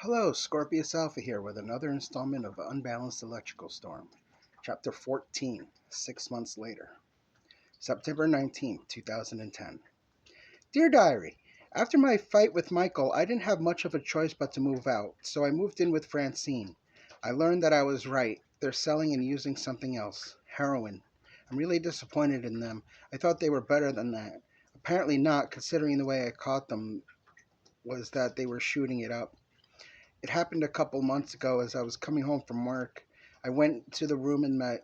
Hello, Scorpius Alpha here with another installment of Unbalanced Electrical Storm, Chapter 14, 6 months later. September 19th, 2010. Dear Diary, after my fight with Michael, I didn't have much of a choice but to move out, so I moved in with Francine. I learned that I was right. They're selling and using something else heroin. I'm really disappointed in them. I thought they were better than that. Apparently not, considering the way I caught them was that they were shooting it up. It happened a couple months ago as I was coming home from work. I went to the room in my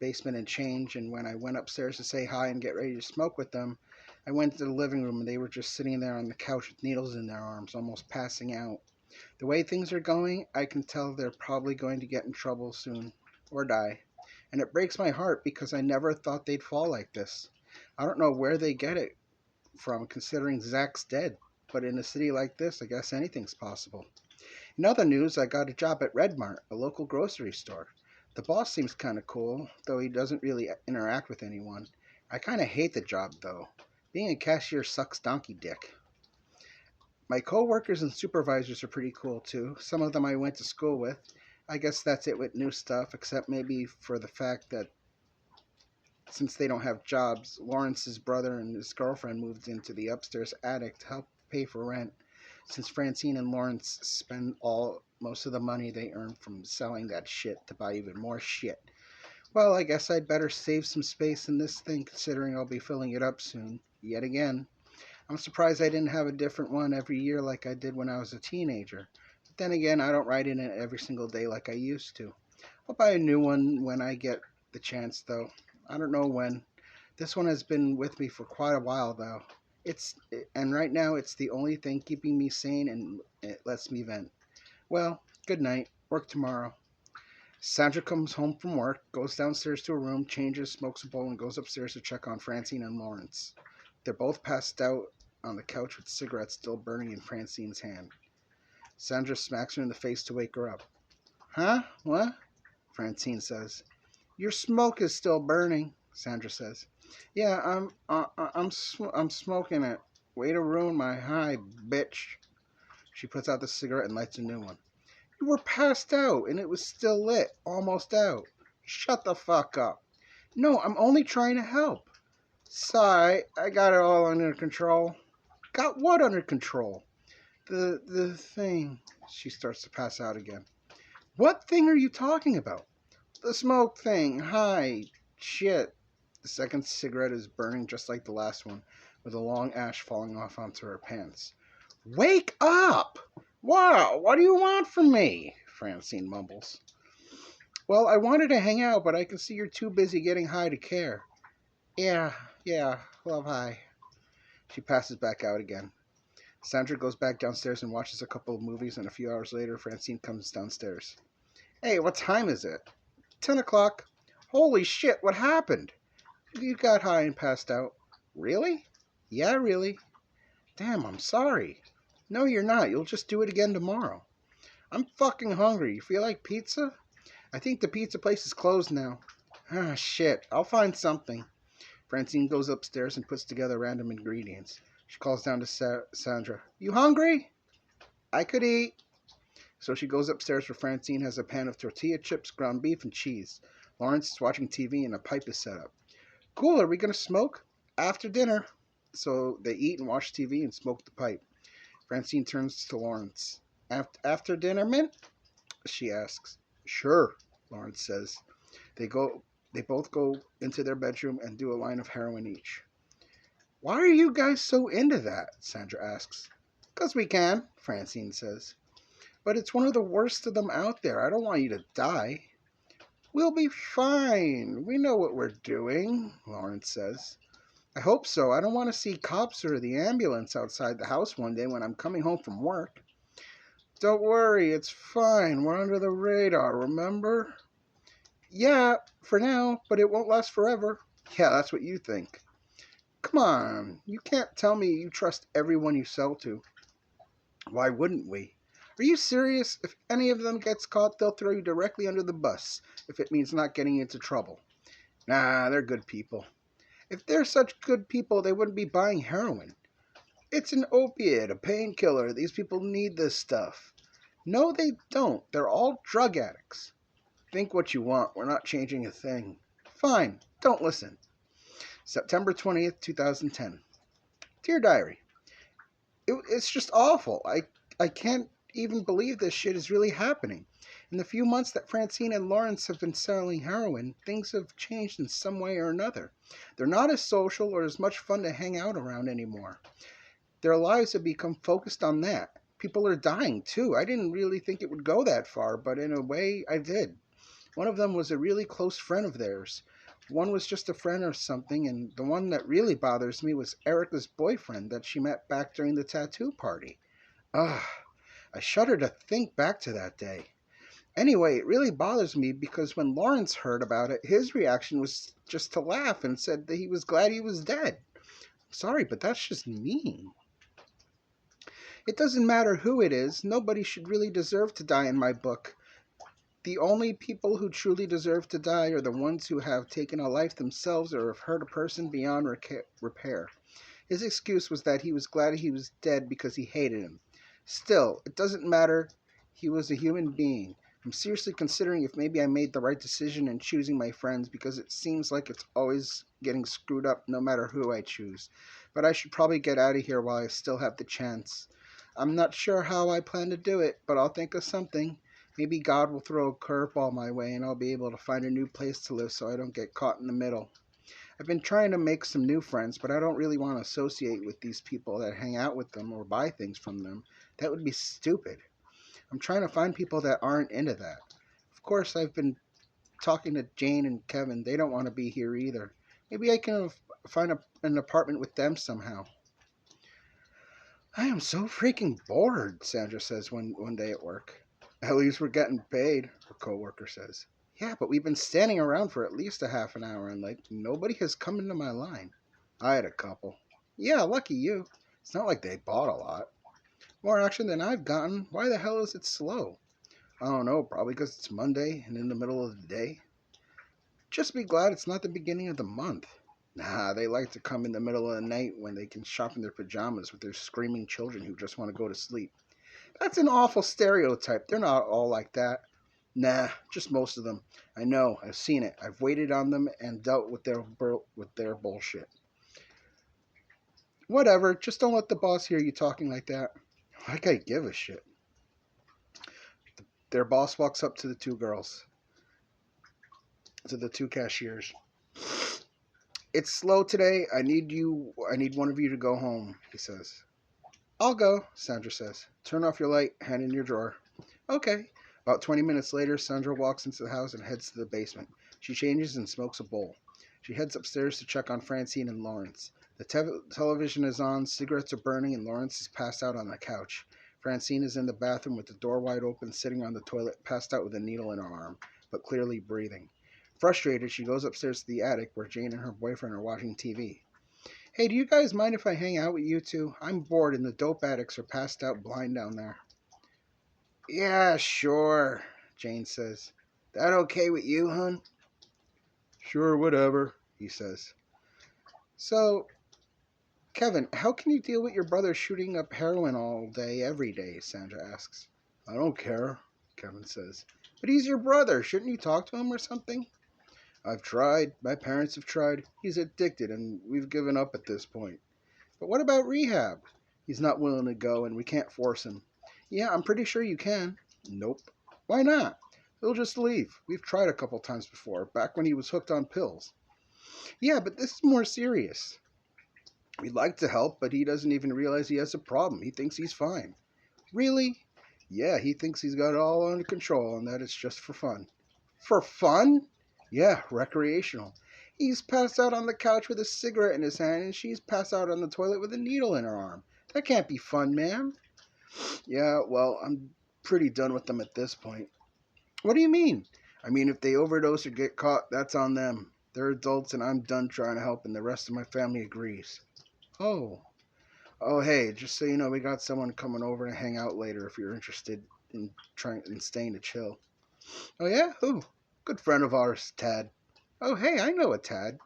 basement and changed, and when I went upstairs to say hi and get ready to smoke with them, I went to the living room and they were just sitting there on the couch with needles in their arms, almost passing out. The way things are going, I can tell they're probably going to get in trouble soon or die. And it breaks my heart because I never thought they'd fall like this. I don't know where they get it from considering Zach's dead, but in a city like this, I guess anything's possible. In other news, I got a job at Red Mart, a local grocery store. The boss seems kind of cool, though he doesn't really interact with anyone. I kind of hate the job, though. Being a cashier sucks donkey dick. My coworkers and supervisors are pretty cool, too. Some of them I went to school with. I guess that's it with new stuff, except maybe for the fact that since they don't have jobs, Lawrence's brother and his girlfriend moved into the upstairs attic to help pay for rent, since Francine and Lawrence spend most of the money they earn from selling that shit to buy even more shit. Well, I guess I'd better save some space in this thing considering I'll be filling it up soon, yet again. I'm surprised I didn't have a different one every year like I did when I was a teenager. But then again, I don't ride in it every single day like I used to. I'll buy a new one when I get the chance, though. I don't know when. This one has been with me for quite a while, though. And right now it's the only thing keeping me sane and it lets me vent. Well, good night. Work tomorrow. Sandra comes home from work, goes downstairs to her room, changes, smokes a bowl, and goes upstairs to check on Francine and Lawrence. They're both passed out on the couch with cigarettes still burning in Francine's hand. Sandra smacks her in the face to wake her up. Huh? What? Francine says. Your smoke is still burning, Sandra says. Yeah, I'm smoking it. Way to ruin my high, bitch. She puts out the cigarette and lights a new one. You were passed out, and it was still lit, almost out. Shut the fuck up. No, I'm only trying to help. Sorry, I got it all under control. Got what under control? The thing. She starts to pass out again. What thing are you talking about? The smoke thing. Hi. Shit. The second cigarette is burning just like the last one, with a long ash falling off onto her pants. Wake up! Wow, what do you want from me? Francine mumbles. Well, I wanted to hang out, but I can see you're too busy getting high to care. Yeah, love high. She passes back out again. Sandra goes back downstairs and watches a couple of movies, and a few hours later, Francine comes downstairs. Hey, what time is it? 10 o'clock. Holy shit, what happened? You got high and passed out. Really? Yeah, really. Damn, I'm sorry. No, you're not. You'll just do it again tomorrow. I'm fucking hungry. You feel like pizza? I think the pizza place is closed now. Ah, shit. I'll find something. Francine goes upstairs and puts together random ingredients. She calls down to Sandra. You hungry? I could eat. So she goes upstairs where Francine has a pan of tortilla chips, ground beef, and cheese. Lawrence is watching TV and a pipe is set up. Cool, are we going to smoke? After dinner. So they eat and watch TV and smoke the pipe. Francine turns to Lawrence. After dinner, Mint? She asks. Sure, Lawrence says. They both go into their bedroom and do a line of heroin each. Why are you guys so into that? Sandra asks. 'Cause we can, Francine says. But it's one of the worst of them out there. I don't want you to die. We'll be fine. We know what we're doing, Lawrence says. I hope so. I don't want to see cops or the ambulance outside the house one day when I'm coming home from work. Don't worry, it's fine. We're under the radar, remember? Yeah, for now, but it won't last forever. Yeah, that's what you think. Come on, you can't tell me you trust everyone you sell to. Why wouldn't we? Are you serious? If any of them gets caught, they'll throw you directly under the bus, if it means not getting into trouble. Nah, they're good people. If they're such good people, they wouldn't be buying heroin. It's an opiate, a painkiller. These people need this stuff. No, they don't. They're all drug addicts. Think what you want. We're not changing a thing. Fine. Don't listen. September 20th, 2010. Dear Diary, it's just awful. I can't even believe this shit is really happening. In the few months that Francine and Lawrence have been selling heroin, things have changed in some way or another. They're not as social or as much fun to hang out around anymore. Their lives have become focused on that. People are dying too. I didn't really think it would go that far, but in a way I did. One of them was a really close friend of theirs. One was just a friend or something, and the one that really bothers me was Erica's boyfriend that she met back during the tattoo party. Ugh, I shudder to think back to that day. Anyway, it really bothers me because when Lawrence heard about it, his reaction was just to laugh and said that he was glad he was dead. Sorry, but that's just mean. It doesn't matter who it is, nobody should really deserve to die in my book. The only people who truly deserve to die are the ones who have taken a life themselves or have hurt a person beyond repair. His excuse was that he was glad he was dead because he hated him. Still, it doesn't matter. He was a human being. I'm seriously considering if maybe I made the right decision in choosing my friends because it seems like it's always getting screwed up no matter who I choose. But I should probably get out of here while I still have the chance. I'm not sure how I plan to do it, but I'll think of something. Maybe God will throw a curveball my way and I'll be able to find a new place to live so I don't get caught in the middle. I've been trying to make some new friends, but I don't really want to associate with these people that hang out with them or buy things from them. That would be stupid. I'm trying to find people that aren't into that. Of course, I've been talking to Jane and Kevin. They don't want to be here either. Maybe I can find an apartment with them somehow. I am so freaking bored, Sandra says one day at work. At least we're getting paid, her coworker says. Yeah, but we've been standing around for at least a half an hour and nobody has come into my line. I had a couple. Yeah, lucky you. It's not like they bought a lot. More action than I've gotten. Why the hell is it slow? I don't know, probably because it's Monday and in the middle of the day. Just be glad it's not the beginning of the month. Nah, they like to come in the middle of the night when they can shop in their pajamas with their screaming children who just want to go to sleep. That's an awful stereotype. They're not all like that. Nah, just most of them. I know. I've seen it. I've waited on them and dealt with their bullshit. Whatever. Just don't let the boss hear you talking like that. Like I give a shit. Their boss walks up to the two girls, to the two cashiers. It's slow today. I need one of you to go home, he says. I'll go, Sandra says. Turn off your light, hand in your drawer. Okay. About 20 minutes later, Sandra walks into the house and heads to the basement. She changes and smokes a bowl. She heads upstairs to check on Francine and Lawrence. The television is on, cigarettes are burning, and Lawrence is passed out on the couch. Francine is in the bathroom with the door wide open, sitting on the toilet, passed out with a needle in her arm, but clearly breathing. Frustrated, she goes upstairs to the attic where Jane and her boyfriend are watching TV. Hey, do you guys mind if I hang out with you two? I'm bored and the dope addicts are passed out blind down there. Yeah, sure, Jane says. That okay with you, hun? Sure, whatever, he says. So, Kevin, how can you deal with your brother shooting up heroin all day, every day? Sandra asks. I don't care, Kevin says. But he's your brother. Shouldn't you talk to him or something? I've tried. My parents have tried. He's addicted, and we've given up at this point. But what about rehab? He's not willing to go, and we can't force him. Yeah, I'm pretty sure you can. Nope. Why not? He'll just leave. We've tried a couple times before, back when he was hooked on pills. Yeah, but this is more serious. We'd like to help, but he doesn't even realize he has a problem. He thinks he's fine. Really? Yeah, he thinks he's got it all under control and that it's just for fun. For fun? Yeah, recreational. He's passed out on the couch with a cigarette in his hand and she's passed out on the toilet with a needle in her arm. That can't be fun, ma'am. Yeah, well, I'm pretty done with them at this point. What do you mean? I mean, if they overdose or get caught, that's on them. They're adults and I'm done trying to help and the rest of my family agrees. Oh. Oh, hey, just so you know, we got someone coming over to hang out later if you're interested in staying to chill. Oh, yeah? Who? Good friend of ours, Tad. Oh, hey, I know a Tad.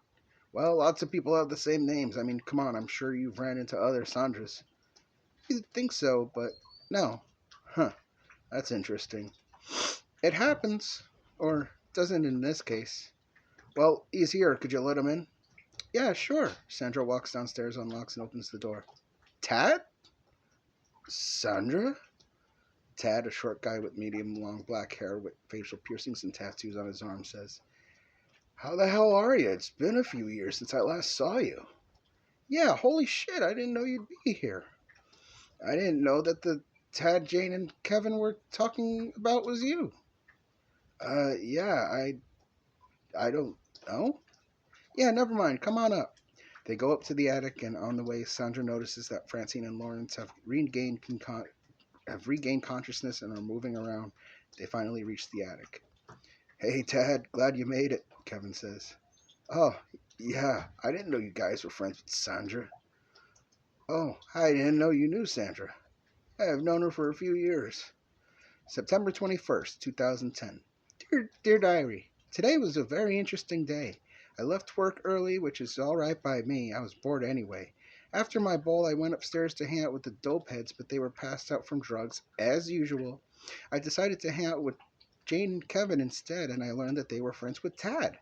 Well, lots of people have the same names. I mean, come on, I'm sure you've ran into other Sandras. You'd think so, but no. Huh. That's interesting. It happens. Or doesn't in this case. Well, he's here. Could you let him in? Yeah, sure. Sandra walks downstairs, unlocks, and opens the door. Tad? Sandra? Tad, a short guy with medium long black hair with facial piercings and tattoos on his arm, says, How the hell are you? It's been a few years since I last saw you. Yeah, holy shit, I didn't know you'd be here. I didn't know that the Tad, Jane, and Kevin were talking about was you. Yeah, I don't know. Yeah, never mind. Come on up. They go up to the attic, and on the way, Sandra notices that Francine and Lawrence have regained consciousness and are moving around. They finally reach the attic. Hey, Tad, glad you made it, Kevin says. Oh, yeah, I didn't know you guys were friends with Sandra. Oh, I didn't know you knew Sandra. I have known her for a few years. September 21st, 2010. Dear Diary, today was a very interesting day. I left work early, which is all right by me. I was bored anyway. After my bowl, I went upstairs to hang out with the dope heads, but they were passed out from drugs, as usual. I decided to hang out with Jane and Kevin instead, and I learned that they were friends with Tad.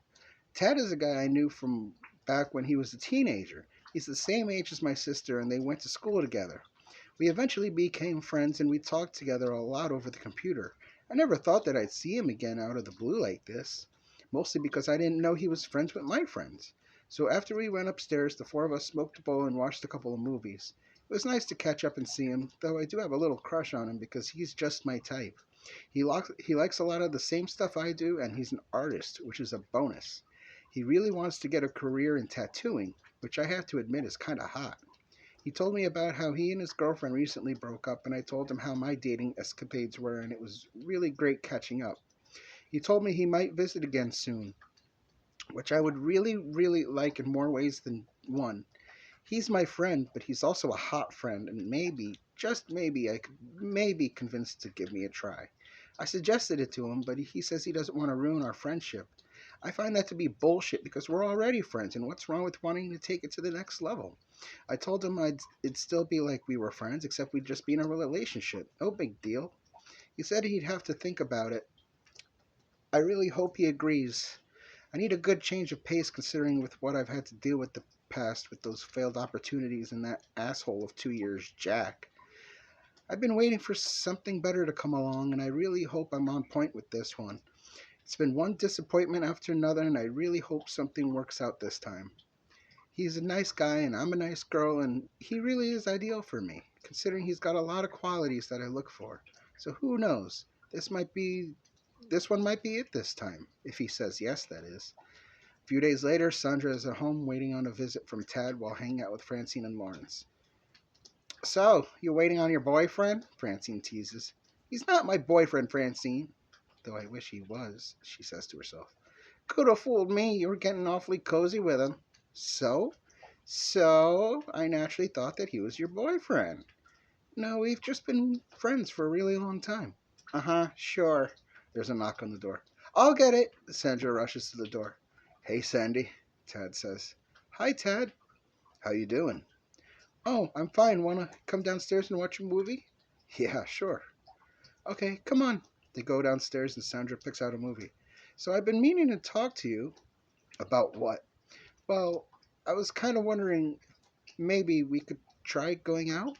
Tad is a guy I knew from back when he was a teenager. He's the same age as my sister, and they went to school together. We eventually became friends and we talked together a lot over the computer. I never thought that I'd see him again out of the blue like this, mostly because I didn't know he was friends with my friends. So after we went upstairs, the four of us smoked a bowl and watched a couple of movies. It was nice to catch up and see him, though I do have a little crush on him because he's just my type. He likes a lot of the same stuff I do, and he's an artist, which is a bonus. He really wants to get a career in tattooing, which I have to admit is kind of hot. He told me about how he and his girlfriend recently broke up, and I told him how my dating escapades were, and it was really great catching up. He told me he might visit again soon, which I would really like in more ways than one. He's my friend, but he's also a hot friend, and maybe, just maybe, I could maybe convince to give me a try. I suggested it to him, but he says he doesn't want to ruin our friendship. I find that to be bullshit because we're already friends, and what's wrong with wanting to take it to the next level? I told him it'd still be like we were friends, except we'd just be in a relationship. No big deal. He said he'd have to think about it. I really hope he agrees. I need a good change of pace considering with what I've had to deal with the past with those failed opportunities and that asshole of 2 years, Jack. I've been waiting for something better to come along, and I really hope I'm on point with this one. It's been one disappointment after another, and I really hope something works out this time. He's a nice guy, and I'm a nice girl, and he really is ideal for me, considering he's got a lot of qualities that I look for. So who knows? This one might be it this time, if he says yes, that is. A few days later, Sandra is at home waiting on a visit from Tad while hanging out with Francine and Lawrence. So, you waiting on your boyfriend? Francine teases. He's not my boyfriend, Francine. Though I wish he was, she says to herself. Could have fooled me. You were getting awfully cozy with him. So? So, I naturally thought that he was your boyfriend. No, we've just been friends for a really long time. Uh huh, sure. There's a knock on the door. I'll get it. Sandra rushes to the door. Hey, Sandy, Tad says. Hi, Tad. How you doing? Oh, I'm fine. Wanna come downstairs and watch a movie? Yeah, sure. Okay, come on. They go downstairs and Sandra picks out a movie. So I've been meaning to talk to you. About what? Well, I was kind of wondering maybe we could try going out?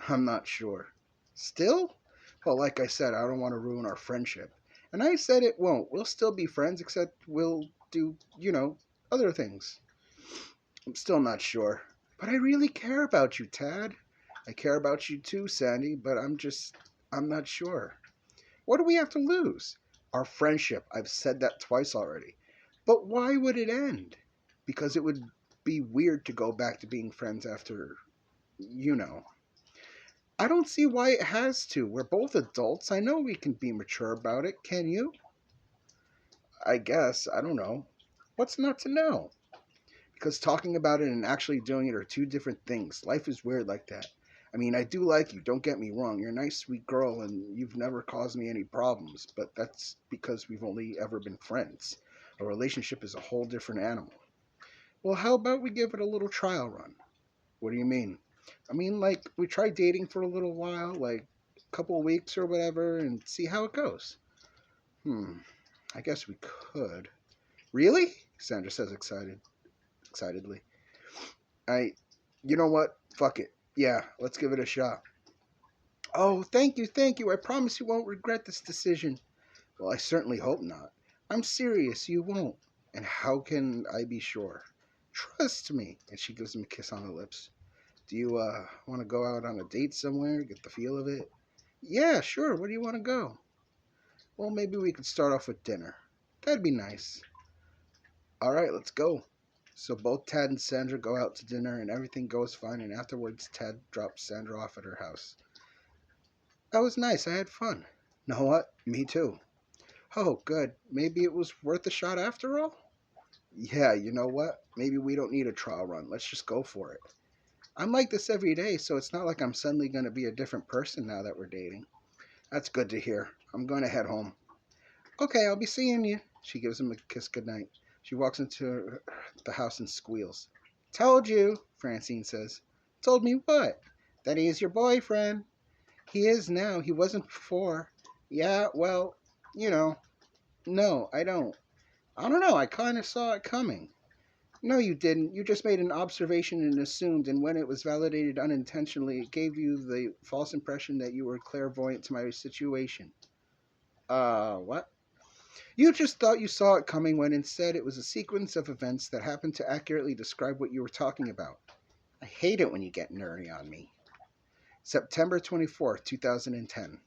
I'm not sure. Still? Well, like I said, I don't want to ruin our friendship. And I said it won't. We'll still be friends, except we'll do, other things. I'm still not sure. But I really care about you, Tad. I care about you too, Sandy, but I'm not sure. What do we have to lose? Our friendship. I've said that twice already. But why would it end? Because it would be weird to go back to being friends after, you know. I don't see why it has to. We're both adults. I know we can be mature about it. Can you? I guess. I don't know. What's not to know? Because talking about it and actually doing it are two different things. Life is weird like that. I mean, I do like you, don't get me wrong. You're a nice, sweet girl, and you've never caused me any problems, but that's because we've only ever been friends. A relationship is a whole different animal. Well, how about we give it a little trial run? What do you mean? I mean, like, we try dating for a little while, like, couple of weeks or whatever and see how it goes. Hmm, I guess we could. Really? Sandra says excitedly. I, you know what? Fuck it. Yeah, let's give it a shot. Oh, thank you. I promise you won't regret this decision. Well, I certainly hope not. I'm serious, you won't. And how can I be sure? Trust me. And she gives him a kiss on the lips. Do you want to go out on a date somewhere, get the feel of it? Yeah, sure. Where do you want to go? Well, maybe we could start off with dinner. That'd be nice. All right, let's go. So both Tad and Sandra go out to dinner and everything goes fine, and afterwards Tad drops Sandra off at her house. That was nice. I had fun. Know what? Me too. Oh, good. Maybe it was worth a shot after all? Yeah, you know what? Maybe we don't need a trial run. Let's just go for it. I'm like this every day, so it's not like I'm suddenly going to be a different person now that we're dating. That's good to hear. I'm going to head home. Okay, I'll be seeing you. She gives him a kiss goodnight. She walks into the house and squeals. Told you, Francine says. Told me what? That he's your boyfriend. He is now. He wasn't before. Yeah, well, you know. No, I don't. I don't know. I kind of saw it coming. No, you didn't. You just made an observation and assumed, and when it was validated unintentionally, it gave you the false impression that you were clairvoyant to my situation. What? You just thought you saw it coming when instead it was a sequence of events that happened to accurately describe what you were talking about. I hate it when you get nerdy on me. September 24th, 2010.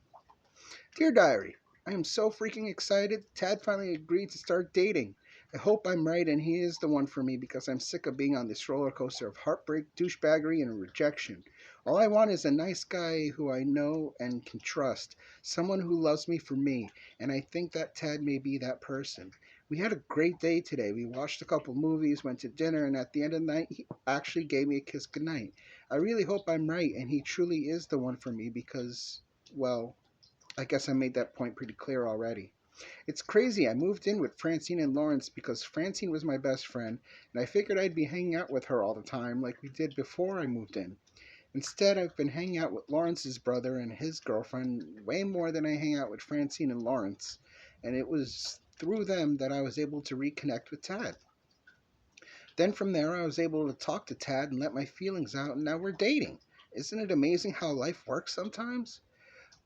Dear Diary, I am so freaking excited. Tad finally agreed to start dating. I hope I'm right and he is the one for me because I'm sick of being on this roller coaster of heartbreak, douchebaggery, and rejection. All I want is a nice guy who I know and can trust, someone who loves me for me, and I think that Tad may be that person. We had a great day today. We watched a couple movies, went to dinner, and at the end of the night, he actually gave me a kiss goodnight. I really hope I'm right and he truly is the one for me because, well, I guess I made that point pretty clear already. It's crazy. I moved in with Francine and Lawrence because Francine was my best friend, and I figured I'd be hanging out with her all the time like we did before I moved in. Instead, I've been hanging out with Lawrence's brother and his girlfriend way more than I hang out with Francine and Lawrence, and it was through them that I was able to reconnect with Tad. Then from there, I was able to talk to Tad and let my feelings out, and now we're dating. Isn't it amazing how life works sometimes?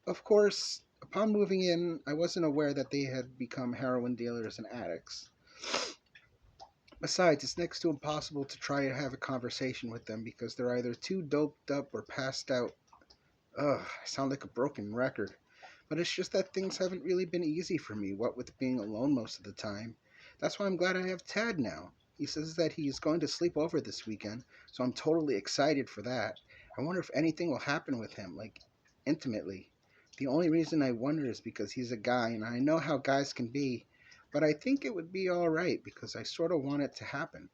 Of course, upon moving in, I wasn't aware that they had become heroin dealers and addicts. Besides, it's next to impossible to try and have a conversation with them because they're either too doped up or passed out. Ugh, I sound like a broken record. But it's just that things haven't really been easy for me, what with being alone most of the time. That's why I'm glad I have Tad now. He says that he's going to sleep over this weekend, so I'm totally excited for that. I wonder if anything will happen with him, like intimately. The only reason I wonder is because he's a guy, and I know how guys can be, but I think it would be alright because I sort of want it to happen.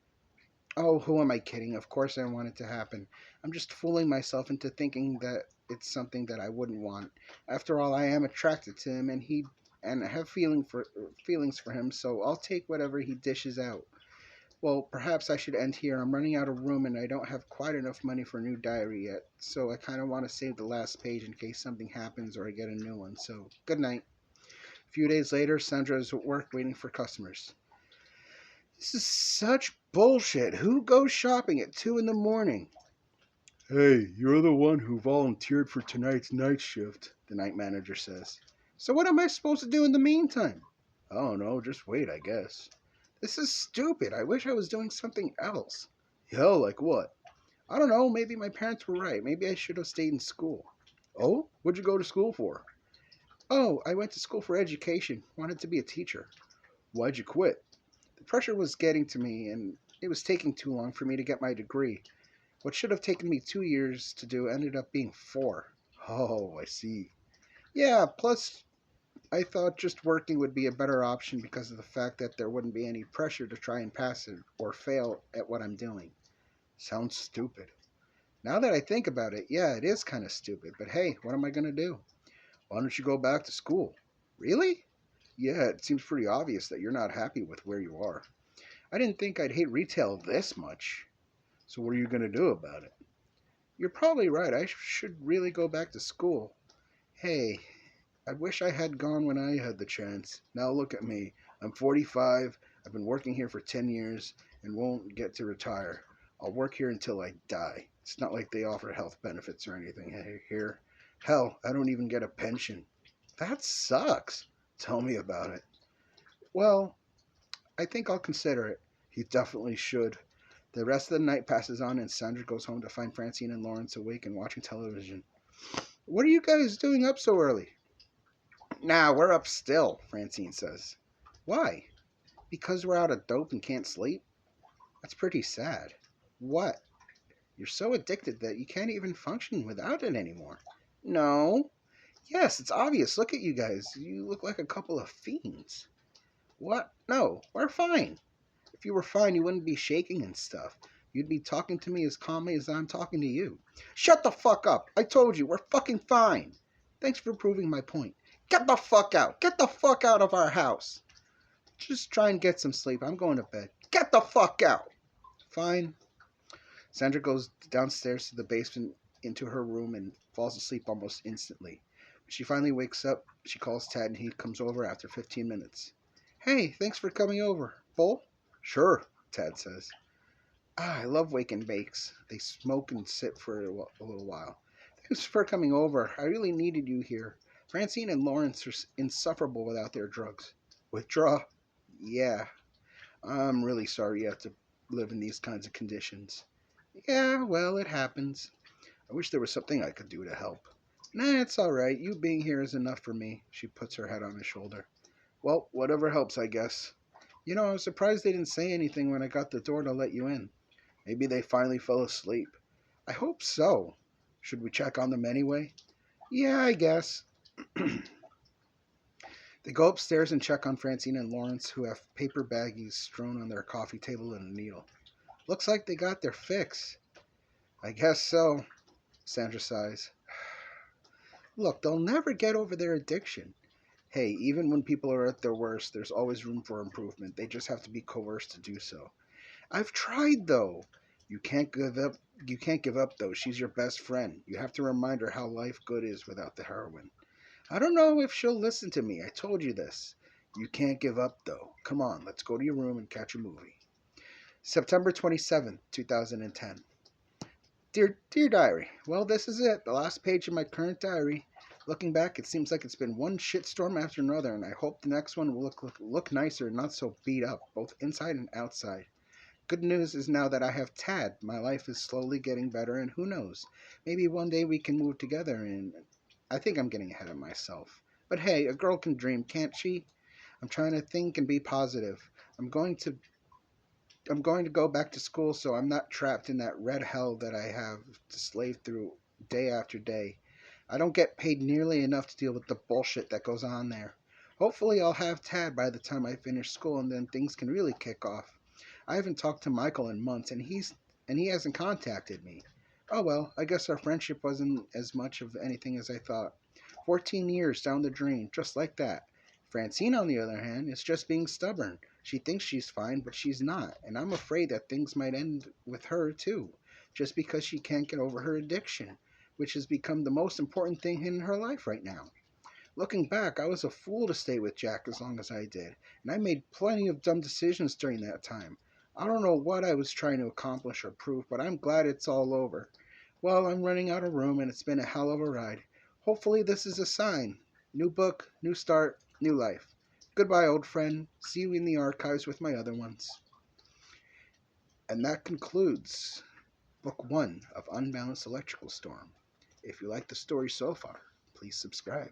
Oh, who am I kidding? Of course I want it to happen. I'm just fooling myself into thinking that it's something that I wouldn't want. After all, I am attracted to him and I have feelings for him, so I'll take whatever he dishes out. Well, perhaps I should end here. I'm running out of room and I don't have quite enough money for a new diary yet, so I kind of want to save the last page in case something happens or I get a new one. So, good night. A few days later, Sandra is at work waiting for customers. This is such bullshit. Who goes shopping at 2 in the morning? Hey, you're the one who volunteered for tonight's night shift, the night manager says. So what am I supposed to do in the meantime? I don't know, just wait, I guess. This is stupid. I wish I was doing something else. Yeah, like what? I don't know, maybe my parents were right. Maybe I should have stayed in school. Oh? What'd you go to school for? Oh, I went to school for education. Wanted to be a teacher. Why'd you quit? The pressure was getting to me, and it was taking too long for me to get my degree. What should have taken me 2 years to do ended up being 4. Oh, I see. Yeah, plus I thought just working would be a better option because of the fact that there wouldn't be any pressure to try and pass it or fail at what I'm doing. Sounds stupid. Now that I think about it, yeah, it is kind of stupid, but hey, what am I going to do? Why don't you go back to school? Really? Yeah, it seems pretty obvious that you're not happy with where you are. I didn't think I'd hate retail this much. So what are you going to do about it? You're probably right. I should really go back to school. Hey, I wish I had gone when I had the chance. Now look at me. I'm 45. I've been working here for 10 years and won't get to retire. I'll work here until I die. It's not like they offer health benefits or anything here. Hell, I don't even get a pension. That sucks. Tell me about it. Well, I think I'll consider it. You definitely should. The rest of the night passes on, and Sandra goes home to find Francine and Lawrence awake and watching television. What are you guys doing up so early? Nah, we're up still, Francine says. Why? Because we're out of dope and can't sleep? That's pretty sad. What? You're so addicted that you can't even function without it anymore. No. Yes, it's obvious. Look at you guys. You look like a couple of fiends. What? No, we're fine. If you were fine, you wouldn't be shaking and stuff. You'd be talking to me as calmly as I'm talking to you. Shut the fuck up. I told you, we're fucking fine. Thanks for proving my point. Get the fuck out. Get the fuck out of our house. Just try and get some sleep. I'm going to bed. Get the fuck out. Fine. Sandra goes downstairs to the basement into her room and falls asleep almost instantly. When she finally wakes up, she calls Tad and he comes over after 15 minutes. Hey, thanks for coming over. Full? Sure, Tad says. I love wake and bakes. They smoke and sit for a little while. Thanks for coming over. I really needed you here. Francine and Lawrence are insufferable without their drugs. Withdraw? Yeah. I'm really sorry you have to live in these kinds of conditions. Yeah, well, it happens. I wish there was something I could do to help. Nah, it's all right. You being here is enough for me. She puts her head on his shoulder. Well, whatever helps, I guess. I was surprised they didn't say anything when I got the door to let you in. Maybe they finally fell asleep. I hope so. Should we check on them anyway? Yeah, I guess. They go upstairs and check on Francine and Lawrence, who have paper baggies strewn on their coffee table and a needle. Looks like they got their fix. I guess so, Sandra sighs. Look, they'll never get over their addiction. Hey, even when people are at their worst, there's always room for improvement. They just have to be coerced to do so. I've tried, though. You can't give up. You can't give up, though. She's your best friend. You have to remind her how life good is without the heroin. I don't know if she'll listen to me. I told you this. You can't give up, though. Come on, let's go to your room and catch a movie. September 27th, 2010. Dear Diary, well, this is it. The last page of my current diary. Looking back, it seems like it's been one shitstorm after another, and I hope the next one will look nicer and not so beat up, both inside and outside. Good news is now that I have Tad, my life is slowly getting better, and who knows, maybe one day we can move together, and I think I'm getting ahead of myself. But hey, a girl can dream, can't she? I'm trying to think and be positive. I'm going to I'm going to go back to school so I'm not trapped in that red hell that I have to slave through day after day. I don't get paid nearly enough to deal with the bullshit that goes on there. Hopefully I'll have Tad by the time I finish school and then things can really kick off. I haven't talked to Michael in months and he hasn't contacted me. Oh well, I guess our friendship wasn't as much of anything as I thought. 14 years down the drain, just like that. Francine, on the other hand, is just being stubborn. She thinks she's fine, but she's not, and I'm afraid that things might end with her, too, just because she can't get over her addiction, which has become the most important thing in her life right now. Looking back, I was a fool to stay with Jack as long as I did, and I made plenty of dumb decisions during that time. I don't know what I was trying to accomplish or prove, but I'm glad it's all over. Well, I'm running out of room, and it's been a hell of a ride. Hopefully this is a sign. New book, new start, new life. Goodbye, old friend. See you in the archives with my other ones. And that concludes Book 1 of Unbalanced Electrical Storm. If you like the story so far, please subscribe.